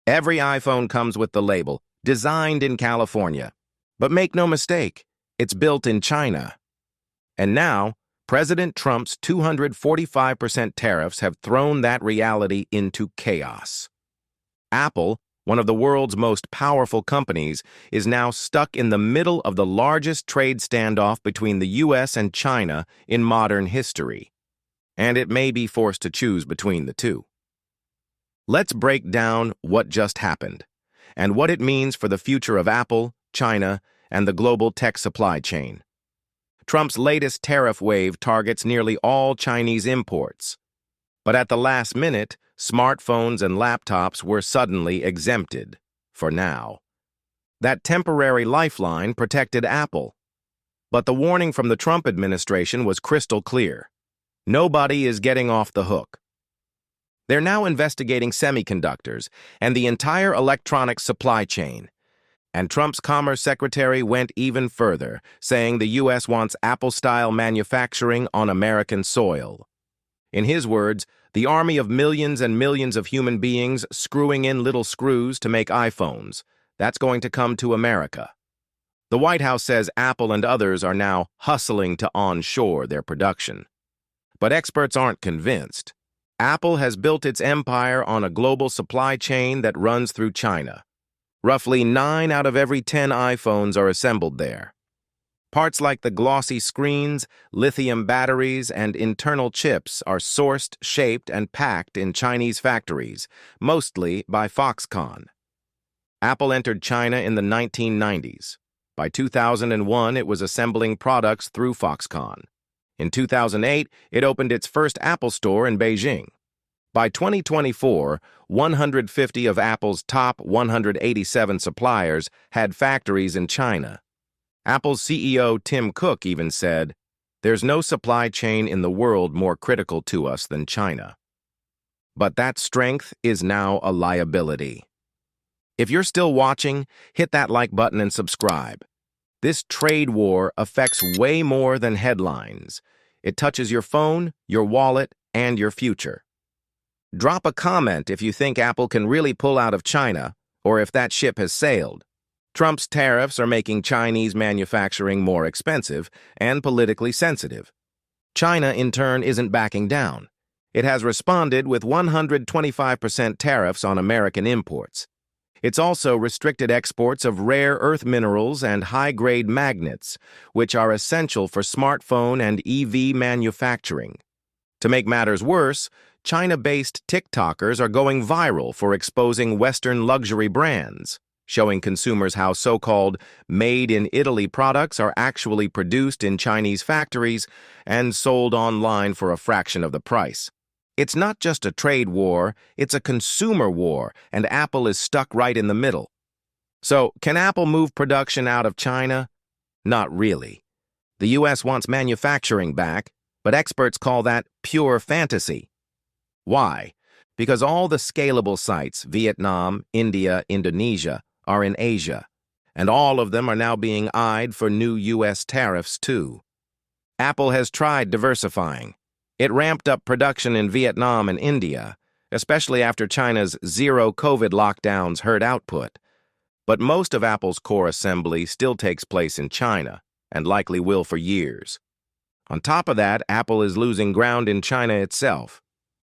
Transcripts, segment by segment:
Every iPhone comes with the label, designed in California. But make no mistake, it's built in China. And now, President Trump's 245% tariffs have thrown that reality into chaos. Apple, one of the world's most powerful companies, is now stuck in the middle of the largest trade standoff between the US and China in modern history. And it may be forced to choose between the two. Let's break down what just happened and what it means for the future of Apple, China, and the global tech supply chain. Trump's latest tariff wave targets nearly all Chinese imports. But at the last minute, smartphones and laptops were suddenly exempted, for now. That temporary lifeline protected Apple. But the warning from the Trump administration was crystal clear. Nobody is getting off the hook. They're now investigating semiconductors and the entire electronics supply chain. And Trump's Commerce Secretary went even further, saying the U.S. wants Apple-style manufacturing on American soil. In his words, the army of millions and millions of human beings screwing in little screws to make iPhones, that's going to come to America. The White House says Apple and others are now hustling to onshore their production. But experts aren't convinced. Apple has built its empire on a global supply chain that runs through China. Roughly 9 out of every 10 iPhones are assembled there. Parts like the glossy screens, lithium batteries, and internal chips are sourced, shaped, and packed in Chinese factories, mostly by Foxconn. Apple entered China in the 1990s. By 2001, it was assembling products through Foxconn. In 2008, it opened its first Apple store in Beijing. By 2024, 150 of Apple's top 187 suppliers had factories in China. Apple's CEO Tim Cook even said, "There's no supply chain in the world more critical to us than China." But that strength is now a liability. If you're still watching, hit that like button and subscribe. This trade war affects way more than headlines. It touches your phone, your wallet, and your future. Drop a comment if you think Apple can really pull out of China, or if that ship has sailed. Trump's tariffs are making Chinese manufacturing more expensive and politically sensitive. China, in turn, isn't backing down. It has responded with 125% tariffs on American imports. It's also restricted exports of rare earth minerals and high-grade magnets, which are essential for smartphone and EV manufacturing. To make matters worse, China-based TikTokers are going viral for exposing Western luxury brands, showing consumers how so-called made-in-Italy products are actually produced in Chinese factories and sold online for a fraction of the price. It's not just a trade war, it's a consumer war, and Apple is stuck right in the middle. So, can Apple move production out of China? Not really. The U.S. wants manufacturing back, but experts call that pure fantasy. Why? Because all the scalable sites, Vietnam, India, Indonesia, are in Asia, and all of them are now being eyed for new U.S. tariffs too. Apple has tried diversifying. It ramped up production in Vietnam and India, especially after China's zero-COVID lockdowns hurt output. But most of Apple's core assembly still takes place in China, and likely will for years. On top of that, Apple is losing ground in China itself.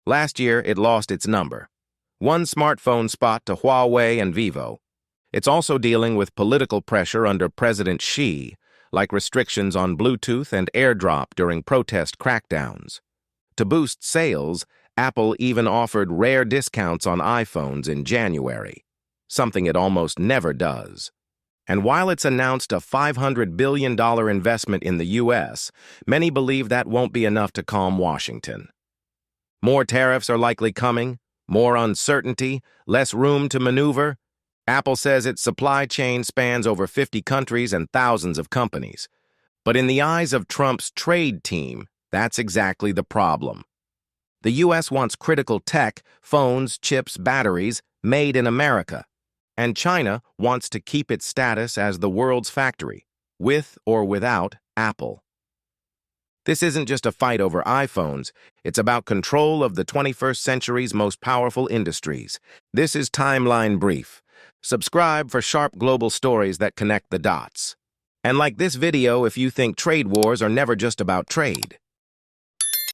Last year, it lost its number. One smartphone spot to Huawei and Vivo. It's also dealing with political pressure under President Xi, like restrictions on Bluetooth and AirDrop during protest crackdowns. To boost sales, Apple even offered rare discounts on iPhones in January, something it almost never does. And while it's announced a $500 billion investment in the U.S., many believe that won't be enough to calm Washington. More tariffs are likely coming, more uncertainty, less room to maneuver. Apple says its supply chain spans over 50 countries and thousands of companies. But in the eyes of Trump's trade team, that's exactly the problem. The U.S. wants critical tech, phones, chips, batteries, made in America. And China wants to keep its status as the world's factory, with or without Apple. This isn't just a fight over iPhones. It's about control of the 21st century's most powerful industries. This is Timeline Brief. Subscribe for sharp global stories that connect the dots. And like this video if you think trade wars are never just about trade.